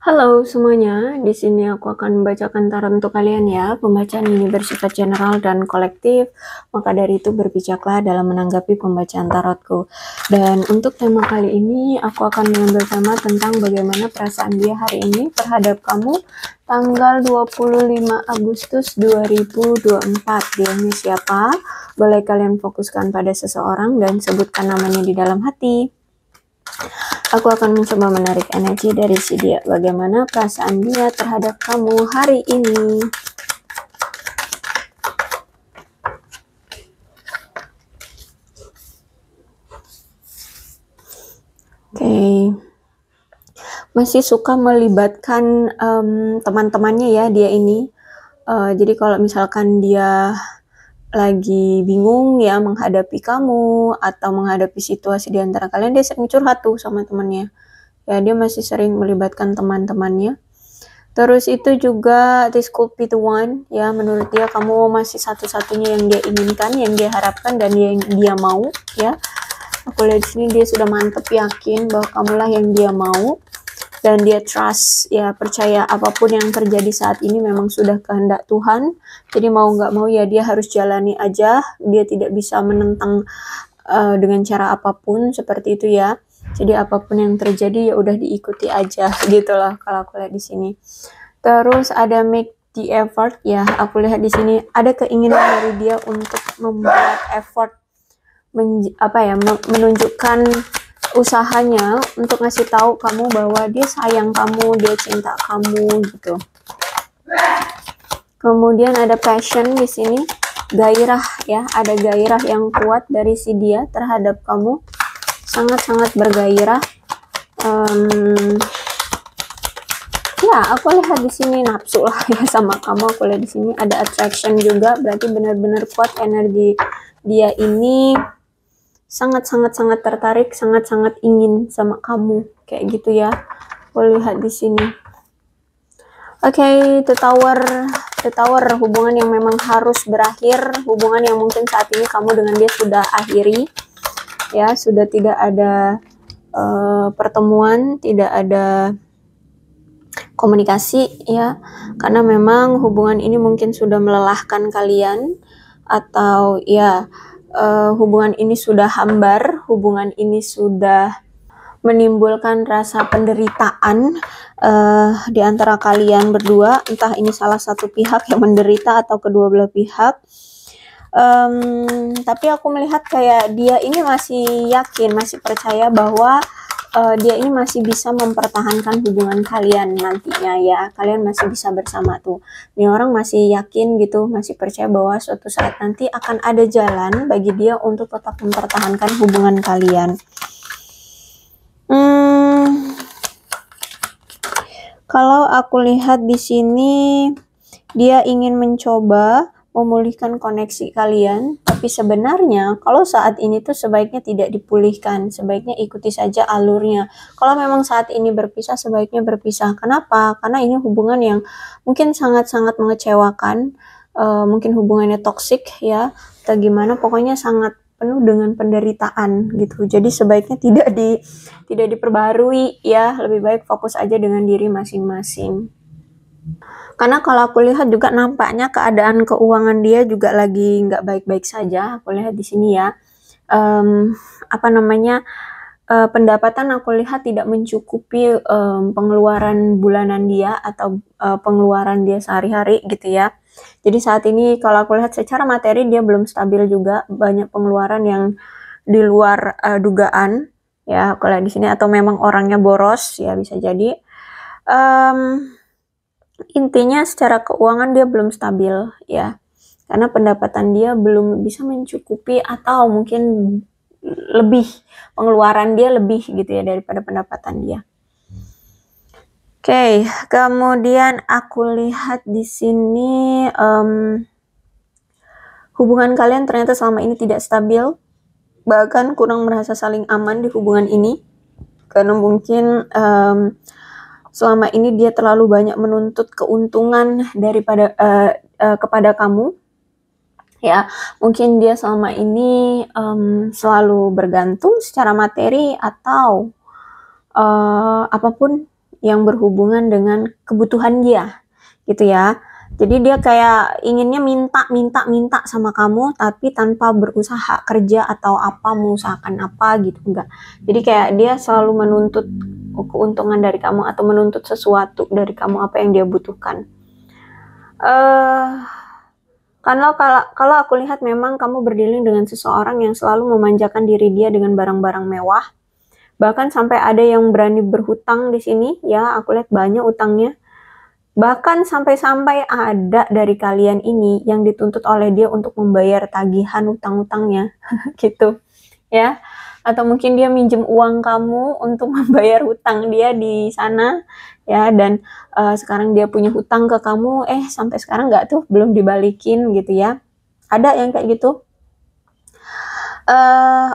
Halo semuanya, di sini aku akan membacakan tarot untuk kalian ya. Pembacaan ini bersifat general dan kolektif, maka dari itu berbijaklah dalam menanggapi pembacaan tarotku. Dan untuk tema kali ini, aku akan mengambil tema tentang bagaimana perasaan dia hari ini terhadap kamu tanggal 25 Agustus 2024. Dia ini siapa? Boleh kalian fokuskan pada seseorang dan sebutkan namanya di dalam hati. Aku akan mencoba menarik energi dari si dia. Bagaimana perasaan dia terhadap kamu hari ini? Oke. Masih suka melibatkan teman-temannya ya dia ini. Jadi kalau misalkan dia lagi bingung ya menghadapi kamu atau menghadapi situasi di antara kalian, dia sering curhat tuh sama temannya. Ya, dia masih sering melibatkan teman-temannya. Terus itu juga this could be the one ya, menurut dia kamu masih satu-satunya yang dia inginkan, yang dia harapkan dan yang dia mau ya. Aku lihat di sini dia sudah mantep yakin bahwa kamulah yang dia mau dan dia trust ya, percaya apapun yang terjadi saat ini memang sudah kehendak Tuhan. Jadi mau nggak mau ya dia harus jalani aja, dia tidak bisa menentang dengan cara apapun seperti itu ya. Jadi apapun yang terjadi ya udah diikuti aja gitu loh kalau aku lihat di sini. Terus ada make the effort ya, aku lihat di sini ada keinginan dari dia untuk membuat effort menunjukkan usahanya untuk ngasih tahu kamu bahwa dia sayang kamu, dia cinta kamu gitu. Kemudian ada passion di sini, gairah ya, ada gairah yang kuat dari si dia terhadap kamu, sangat-sangat bergairah. Ya, aku lihat di sini nafsu lah ya sama kamu. Aku lihat di sini ada attraction juga, berarti benar-benar kuat energi dia ini, sangat-sangat tertarik, sangat-sangat ingin sama kamu kayak gitu ya. Aku lihat di sini. Oke, the tower, hubungan yang memang harus berakhir, hubungan yang mungkin saat ini kamu dengan dia sudah akhiri ya, sudah tidak ada pertemuan, tidak ada komunikasi ya, karena memang hubungan ini mungkin sudah melelahkan kalian, atau ya hubungan ini sudah hambar, hubungan ini sudah menimbulkan rasa penderitaan di antara kalian berdua, entah ini salah satu pihak yang menderita atau kedua belah pihak. Tapi aku melihat kayak dia ini masih yakin, masih percaya bahwa dia ini masih bisa mempertahankan hubungan kalian nantinya ya, kalian masih bisa bersama tuh. Ini orang masih yakin gitu, masih percaya bahwa suatu saat nanti akan ada jalan bagi dia untuk tetap mempertahankan hubungan kalian. Kalau aku lihat di sini dia ingin mencoba memulihkan koneksi kalian, tapi sebenarnya kalau saat ini tuh sebaiknya tidak dipulihkan, sebaiknya ikuti saja alurnya. Kalau memang saat ini berpisah, sebaiknya berpisah. Kenapa? Karena ini hubungan yang mungkin sangat-sangat mengecewakan, mungkin hubungannya toksik ya, atau gimana, pokoknya sangat penuh dengan penderitaan gitu. Jadi sebaiknya tidak diperbarui ya, lebih baik fokus aja dengan diri masing-masing. Karena kalau aku lihat juga nampaknya keadaan keuangan dia juga lagi nggak baik-baik saja. Aku lihat di sini ya, pendapatan aku lihat tidak mencukupi pengeluaran bulanan dia atau pengeluaran dia sehari-hari gitu ya. Jadi saat ini kalau aku lihat secara materi dia belum stabil juga, banyak pengeluaran yang di luar dugaan ya. Aku lihat di sini, atau memang orangnya boros ya, bisa jadi. Intinya secara keuangan dia belum stabil ya, karena pendapatan dia belum bisa mencukupi, atau mungkin lebih, pengeluaran dia lebih gitu ya daripada pendapatan dia. Oke, kemudian aku lihat di sini hubungan kalian ternyata selama ini tidak stabil, bahkan kurang merasa saling aman di hubungan ini, karena mungkin selama ini dia terlalu banyak menuntut keuntungan daripada kepada kamu ya. Mungkin dia selama ini selalu bergantung secara materi atau apapun yang berhubungan dengan kebutuhan dia, gitu ya. Jadi dia kayak inginnya minta sama kamu, tapi tanpa berusaha kerja atau apa, mengusahakan apa gitu, enggak. Jadi kayak dia selalu menuntut keuntungan dari kamu atau menuntut sesuatu dari kamu, apa yang dia butuhkan. Kalau aku lihat memang kamu berdealing dengan seseorang yang selalu memanjakan diri dia dengan barang-barang mewah. Bahkan sampai ada yang berani berhutang di sini, ya, aku lihat banyak utangnya. Bahkan sampai-sampai ada dari kalian ini yang dituntut oleh dia untuk membayar tagihan utang-utangnya, gitu, ya. Atau mungkin dia minjem uang kamu untuk membayar hutang dia di sana, ya, dan sekarang dia punya hutang ke kamu, sampai sekarang nggak tuh, belum dibalikin gitu ya. Ada yang kayak gitu.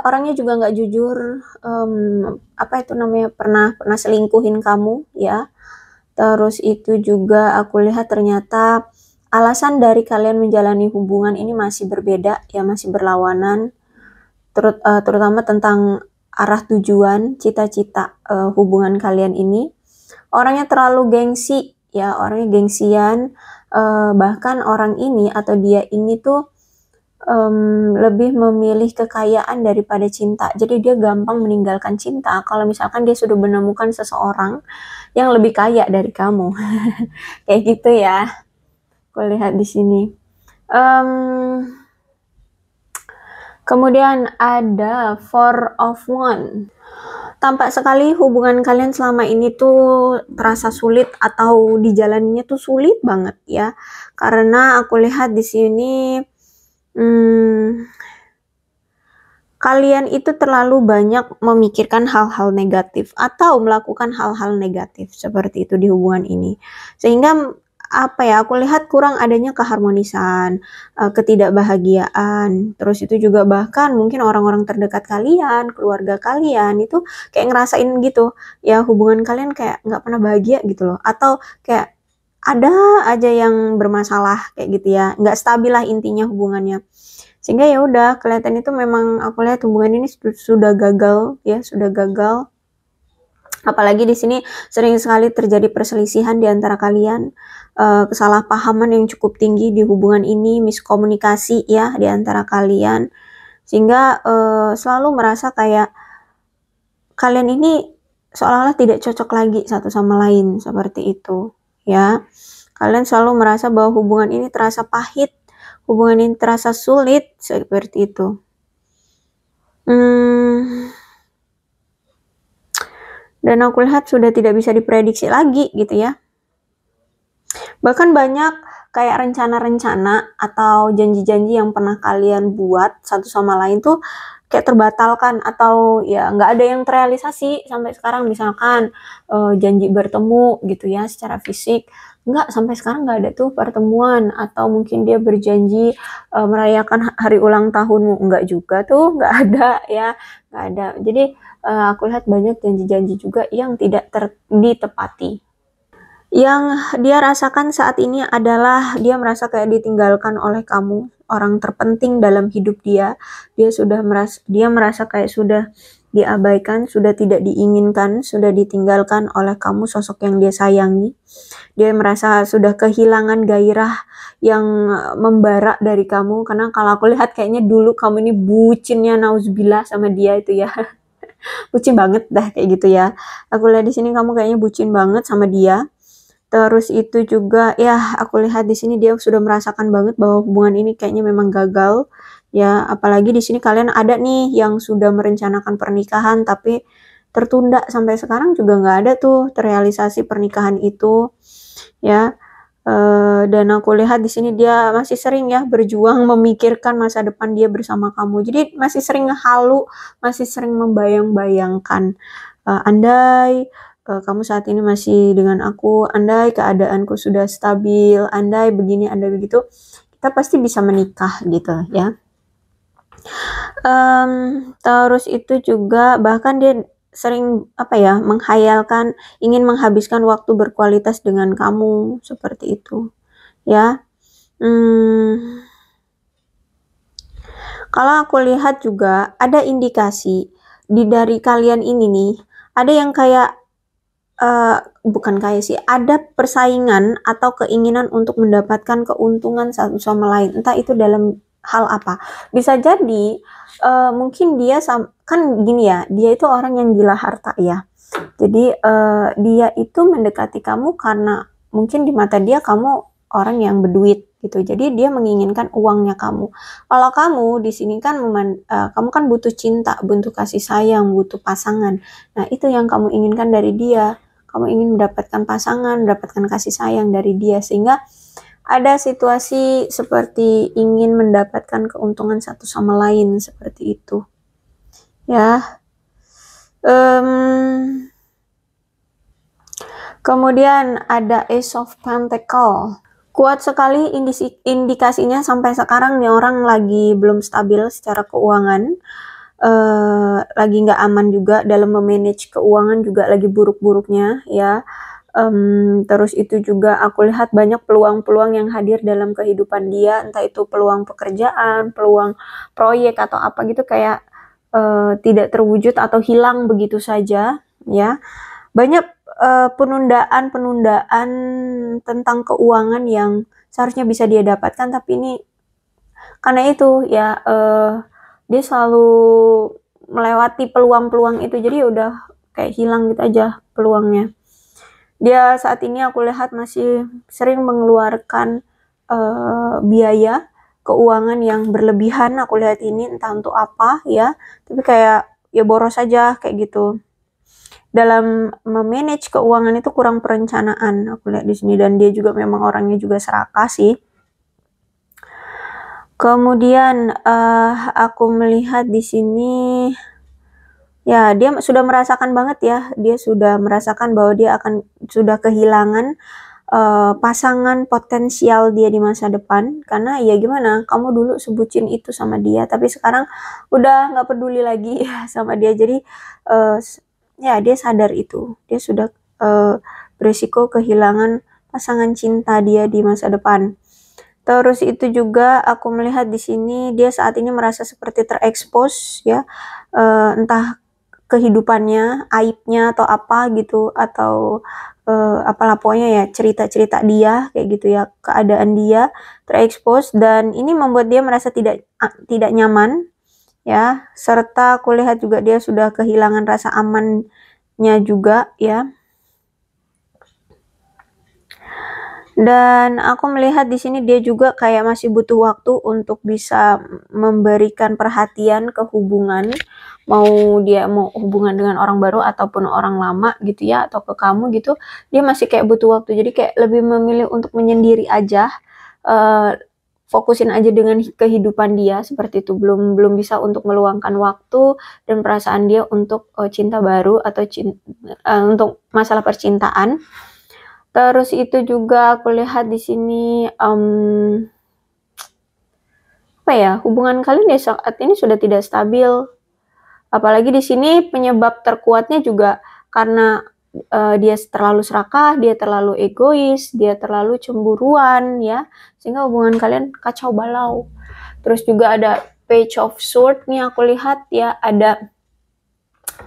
Orangnya juga nggak jujur, apa itu namanya, pernah selingkuhin kamu, ya. Terus itu juga aku lihat ternyata alasan dari kalian menjalani hubungan ini masih berbeda, ya, masih berlawanan. Terutama tentang arah tujuan, cita-cita hubungan kalian ini. Orangnya terlalu gengsi, ya, orangnya gengsian. Bahkan orang ini atau dia ini tuh lebih memilih kekayaan daripada cinta. Jadi dia gampang meninggalkan cinta kalau misalkan dia sudah menemukan seseorang yang lebih kaya dari kamu. Kayak gitu ya. Aku lihat di sini. Kemudian ada Four of Wands. Tampak sekali hubungan kalian selama ini tuh terasa sulit atau dijalaninya tuh sulit banget ya. Karena aku lihat di sini kalian itu terlalu banyak memikirkan hal-hal negatif atau melakukan hal-hal negatif seperti itu di hubungan ini. Sehingga apa ya, aku lihat kurang adanya keharmonisan, ketidakbahagiaan. Terus itu juga bahkan mungkin orang-orang terdekat kalian, keluarga kalian itu kayak ngerasain gitu. Ya hubungan kalian kayak nggak pernah bahagia gitu loh. Atau kayak ada aja yang bermasalah kayak gitu ya. Nggak stabil lah intinya hubungannya. Sehingga ya udah kelihatan itu memang aku lihat hubungan ini sudah gagal ya, sudah gagal. Apalagi di sini sering sekali terjadi perselisihan di antara kalian, kesalahpahaman yang cukup tinggi di hubungan ini, miskomunikasi ya di antara kalian, sehingga selalu merasa kayak kalian ini seolah-olah tidak cocok lagi satu sama lain seperti itu ya. Kalian selalu merasa bahwa hubungan ini terasa pahit, hubungan ini terasa sulit seperti itu. Dan aku lihat sudah tidak bisa diprediksi lagi gitu ya. Bahkan banyak kayak rencana-rencana atau janji-janji yang pernah kalian buat satu sama lain tuh kayak terbatalkan atau ya nggak ada yang terrealisasi sampai sekarang. Misalkan janji bertemu gitu ya secara fisik, nggak, sampai sekarang nggak ada tuh pertemuan. Atau mungkin dia berjanji merayakan hari ulang tahunmu, nggak juga tuh, nggak ada ya, nggak ada. Jadi aku lihat banyak janji-janji juga yang tidak ditepati. Yang dia rasakan saat ini adalah dia merasa kayak ditinggalkan oleh kamu, orang terpenting dalam hidup dia. Dia merasa kayak sudah diabaikan, sudah tidak diinginkan, sudah ditinggalkan oleh kamu, sosok yang dia sayangi. Dia merasa sudah kehilangan gairah yang membara dari kamu, karena kalau aku lihat kayaknya dulu kamu ini bucinnya nauzubillah sama dia itu ya. Bucin banget dah kayak gitu ya. Aku lihat di sini kamu kayaknya bucin banget sama dia. Terus itu juga ya aku lihat di sini dia sudah merasakan banget bahwa hubungan ini kayaknya memang gagal ya. Apalagi di sini kalian ada nih yang sudah merencanakan pernikahan tapi tertunda sampai sekarang juga nggak ada tuh terrealisasi pernikahan itu ya. Dan aku lihat di sini dia masih sering ya berjuang memikirkan masa depan dia bersama kamu. Jadi masih sering ngehalu, masih sering membayang-bayangkan, andai kamu saat ini masih dengan aku, andai keadaanku sudah stabil, andai begini, andai begitu, kita pasti bisa menikah gitu ya. Terus itu juga bahkan dia sering apa ya, menghayalkan ingin menghabiskan waktu berkualitas dengan kamu seperti itu ya. Kalau aku lihat juga ada indikasi dari kalian ini nih, ada yang kayak bukan kaya sih, ada persaingan atau keinginan untuk mendapatkan keuntungan satu sama lain, entah itu dalam hal apa. Bisa jadi mungkin dia kan gini ya, dia itu orang yang gila harta ya. Jadi dia itu mendekati kamu karena mungkin di mata dia kamu orang yang berduit gitu. Jadi dia menginginkan uangnya kamu. Kalau kamu di sini kan kamu kan butuh cinta, butuh kasih sayang, butuh pasangan. Nah, itu yang kamu inginkan dari dia. Kamu ingin mendapatkan pasangan, mendapatkan kasih sayang dari dia, sehingga ada situasi seperti ingin mendapatkan keuntungan satu sama lain seperti itu. Ya. Kemudian ada Ace of Pentacle. Kuat sekali indikasinya sampai sekarang nih orang lagi belum stabil secara keuangan. Lagi nggak aman juga dalam memanage keuangan, juga lagi buruk-buruknya ya. Terus itu juga aku lihat banyak peluang-peluang yang hadir dalam kehidupan dia, entah itu peluang pekerjaan, peluang proyek atau apa gitu, kayak tidak terwujud atau hilang begitu saja ya. Banyak penundaan tentang keuangan yang seharusnya bisa dia dapatkan, tapi ini karena itu ya dia selalu melewati peluang-peluang itu, jadi udah kayak hilang gitu aja peluangnya. Dia saat ini aku lihat masih sering mengeluarkan biaya keuangan yang berlebihan, aku lihat ini entah untuk apa ya, tapi kayak ya boros aja kayak gitu. Dalam memanage keuangan itu kurang perencanaan aku lihat di sini, dan dia juga memang orangnya juga serakah sih. Kemudian aku melihat di sini ya dia sudah merasakan banget ya, dia sudah merasakan bahwa dia sudah kehilangan pasangan potensial dia di masa depan, karena ya gimana, kamu dulu sebutin itu sama dia, tapi sekarang udah nggak peduli lagi sama dia. Jadi ya dia sadar itu, dia sudah berisiko kehilangan pasangan cinta dia di masa depan. Terus itu juga aku melihat di sini dia saat ini merasa seperti terekspos ya, entah kehidupannya, aibnya atau apa gitu, atau apalah pokoknya ya cerita-cerita dia kayak gitu ya, keadaan dia terekspos, dan ini membuat dia merasa tidak nyaman ya, serta aku lihat juga dia sudah kehilangan rasa amannya juga ya. Dan aku melihat di sini dia juga kayak masih butuh waktu untuk bisa memberikan perhatian ke hubungan, mau dia mau hubungan dengan orang baru ataupun orang lama gitu ya, atau ke kamu gitu, dia masih kayak butuh waktu. Jadi kayak lebih memilih untuk menyendiri aja, fokusin aja dengan kehidupan dia seperti itu, belum bisa untuk meluangkan waktu dan perasaan dia untuk cinta baru atau untuk masalah percintaan. Terus itu juga aku lihat di sini apa ya, hubungan kalian ya saat ini sudah tidak stabil. Apalagi di sini penyebab terkuatnya juga karena dia terlalu serakah, dia terlalu egois, dia terlalu cemburuan ya, sehingga hubungan kalian kacau balau. Terus juga ada Page of Swords nih aku lihat ya, ada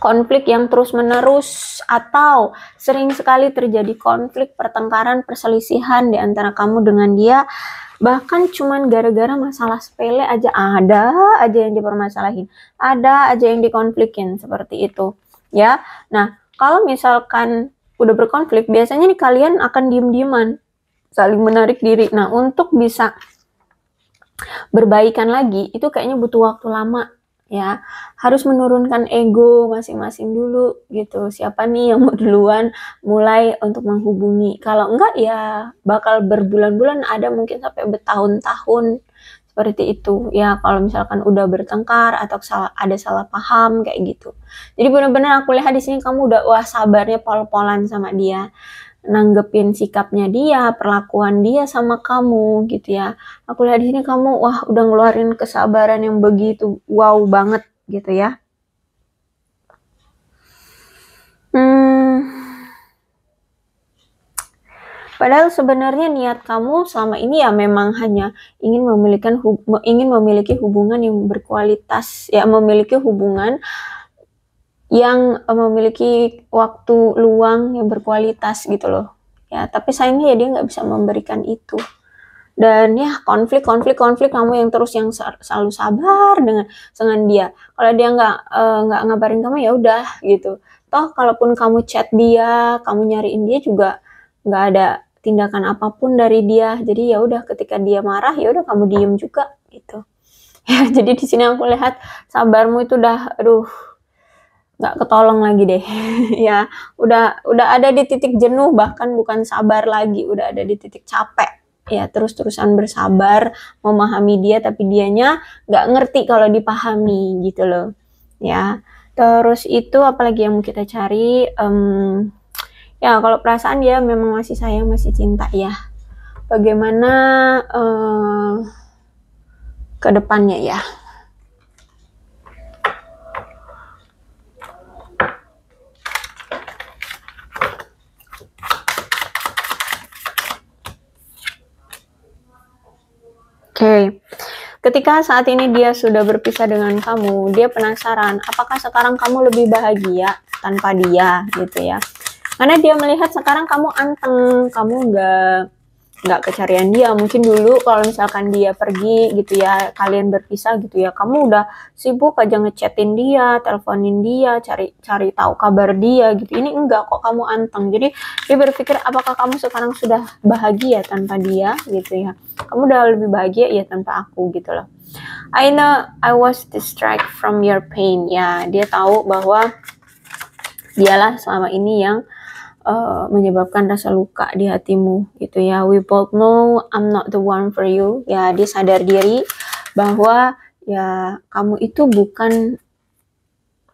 konflik yang terus-menerus atau sering sekali terjadi konflik, pertengkaran, perselisihan di antara kamu dengan dia, bahkan cuman gara-gara masalah sepele aja ada aja yang dipermasalahin, ada aja yang dikonflikin seperti itu ya. Nah, kalau misalkan udah berkonflik, biasanya nih kalian akan diem-dieman, saling menarik diri. Nah, untuk bisa berbaikan lagi itu kayaknya butuh waktu lama ya, harus menurunkan ego masing-masing dulu gitu. Siapa nih yang mau duluan mulai untuk menghubungi? Kalau enggak ya bakal berbulan-bulan, ada mungkin sampai bertahun-tahun seperti itu ya, kalau misalkan udah bertengkar atau ada salah paham kayak gitu. Jadi benar-benar aku lihat di sini kamu udah sabarnya pol-polan sama dia, nanggepin sikapnya dia, perlakuan dia sama kamu gitu ya. Aku lihat di sini kamu udah ngeluarin kesabaran yang begitu wow banget gitu ya. Padahal sebenarnya niat kamu selama ini ya memang hanya ingin memiliki hubungan yang berkualitas ya, memiliki hubungan yang memiliki waktu luang yang berkualitas gitu loh. Ya, tapi sayangnya ya dia nggak bisa memberikan itu. Dan ya konflik kamu yang terus yang selalu sabar dengan dia. Kalau dia nggak ngabarin kamu ya udah gitu. Toh kalaupun kamu chat dia, kamu nyariin dia juga nggak ada tindakan apapun dari dia. Jadi ya udah ketika dia marah ya udah kamu diem juga gitu. Ya, jadi di sini aku lihat sabarmu itu udah aduh nggak ketolong lagi deh. Ya, udah ada di titik jenuh, bahkan bukan sabar lagi, udah ada di titik capek. Ya, terus-terusan bersabar memahami dia tapi dianya nggak ngerti kalau dipahami gitu loh. Ya, terus itu apalagi yang mau kita cari, ya kalau perasaan dia memang masih sayang, masih cinta ya. Bagaimana ke depannya ya. Oke, ketika saat ini dia sudah berpisah dengan kamu, dia penasaran apakah sekarang kamu lebih bahagia tanpa dia gitu ya. Karena dia melihat sekarang kamu anteng, kamu nggak kecarian dia. Mungkin dulu kalau misalkan dia pergi gitu ya, kalian berpisah gitu ya, kamu udah sibuk aja ngechatin dia, teleponin dia, cari tahu kabar dia gitu. Ini enggak kok, kamu anteng. Jadi dia berpikir apakah kamu sekarang sudah bahagia tanpa dia gitu ya. Kamu udah lebih bahagia ya tanpa aku gitu loh. I know I was distracted from your pain. Ya, dia tahu bahwa dialah selama ini yang menyebabkan rasa luka di hatimu gitu ya. We both know I'm not the one for you. Ya, dia sadar diri bahwa ya kamu itu bukan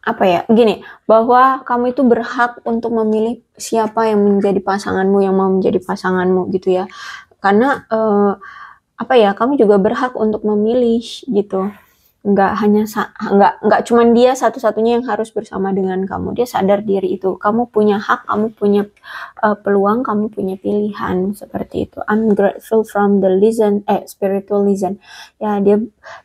apa ya, gini, bahwa kamu itu berhak untuk memilih siapa yang menjadi pasanganmu, yang mau menjadi pasanganmu gitu ya. Karena apa ya, kamu juga berhak untuk memilih gitu. Nggak cuman dia satu-satunya yang harus bersama dengan kamu. Dia sadar diri itu. Kamu punya hak, kamu punya peluang, kamu punya pilihan seperti itu. I'm grateful from the spiritual listen. Ya,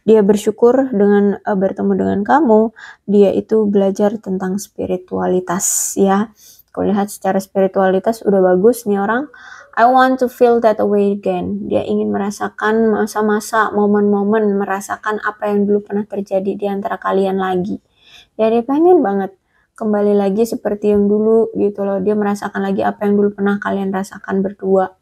dia bersyukur dengan bertemu dengan kamu. Dia itu belajar tentang spiritualitas ya. Kau lihat secara spiritualitas udah bagus nih orang. I want to feel that way again. Dia ingin merasakan masa-masa, momen-momen, merasakan apa yang dulu pernah terjadi di antara kalian lagi. Ya, dia pengen banget kembali lagi seperti yang dulu gitu loh. Dia merasakan lagi apa yang dulu pernah kalian rasakan berdua.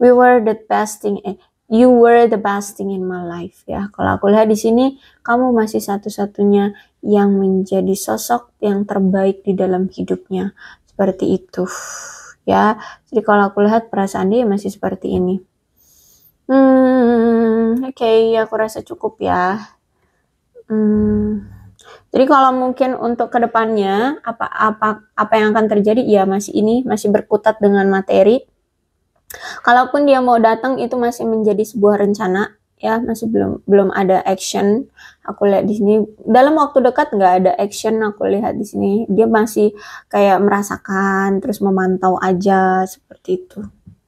You were the best thing in my life ya. Kalau aku lihat di sini, kamu masih satu-satunya yang menjadi sosok yang terbaik di dalam hidupnya. Seperti itu. Ya, jadi kalau aku lihat perasaan dia masih seperti ini. Oke, aku rasa cukup ya. Jadi kalau mungkin untuk kedepannya apa yang akan terjadi ya masih berkutat dengan materi. Kalaupun dia mau datang itu masih menjadi sebuah rencana ya, masih belum ada action. Aku lihat di sini dalam waktu dekat nggak ada action. Aku lihat di sini dia masih kayak merasakan terus memantau aja seperti itu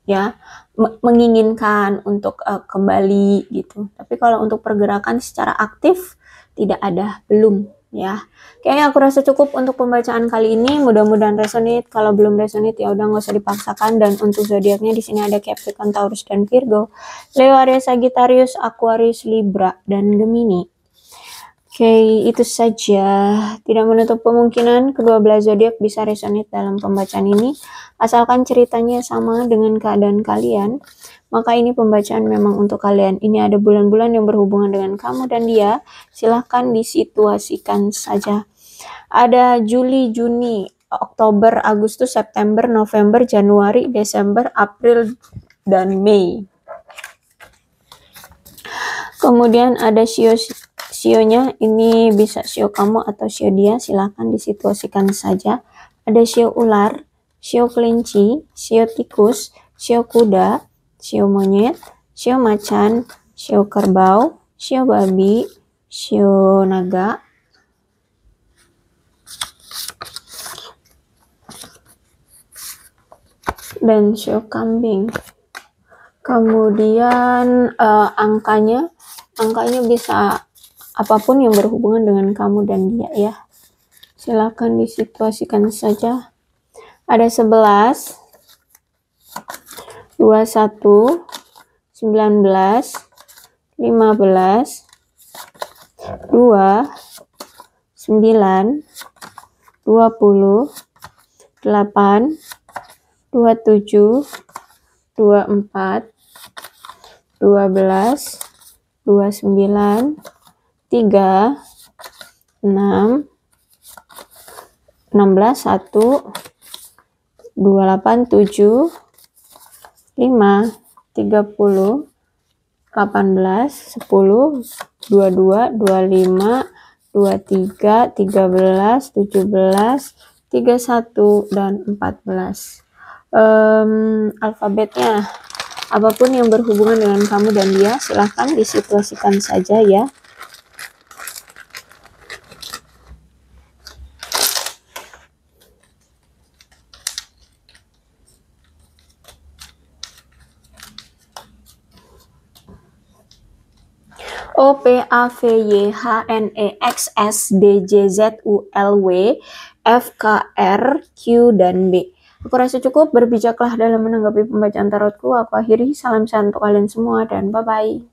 ya, menginginkan untuk kembali gitu. Tapi kalau untuk pergerakan secara aktif tidak ada, belum ya. Kayaknya aku rasa cukup untuk pembacaan kali ini. Mudah-mudahan resonate. Kalau belum resonate ya udah nggak usah dipaksakan. Dan untuk zodiaknya di sini ada Capricorn, Taurus dan Virgo, Leo, Aries, Sagittarius, Aquarius, Libra dan Gemini. Oke, itu saja. Tidak menutup kemungkinan kedua belah zodiak bisa resonate dalam pembacaan ini. Asalkan ceritanya sama dengan keadaan kalian, maka ini pembacaan memang untuk kalian. Ini ada bulan-bulan yang berhubungan dengan kamu dan dia. Silahkan disituasikan saja. Ada Juli, Juni, Oktober, Agustus, September, November, Januari, Desember, April, dan Mei. Kemudian ada sionya, ini bisa sio kamu atau sio dia, silahkan disituasikan saja. Ada sio ular, sio kelinci, sio tikus, sio kuda, sio monyet, sio macan, sio kerbau, sio babi, sio naga, dan sio kambing. Kemudian angkanya bisa apapun yang berhubungan dengan kamu dan dia ya. Silakan disituasikan saja. Ada 11, 21, 19, 15, 2, 9, 20, 8, 27, 24, 12, 29, 3, 6, 16, 1, 28, 7, 5, 30, 18, 10, 22, 25, 23, 13, 17, 31, dan 14. Alfabetnya, apapun yang berhubungan dengan kamu dan dia, silahkan disituasikan saja ya. O, P, A, V, Y, H, N, E, X, S, D, J, Z, U, L, W, F, K, R, Q, dan B. Aku rasa cukup, berbijaklah dalam menanggapi pembacaan tarotku. Aku akhiri, salam sehat untuk kalian semua, dan bye-bye.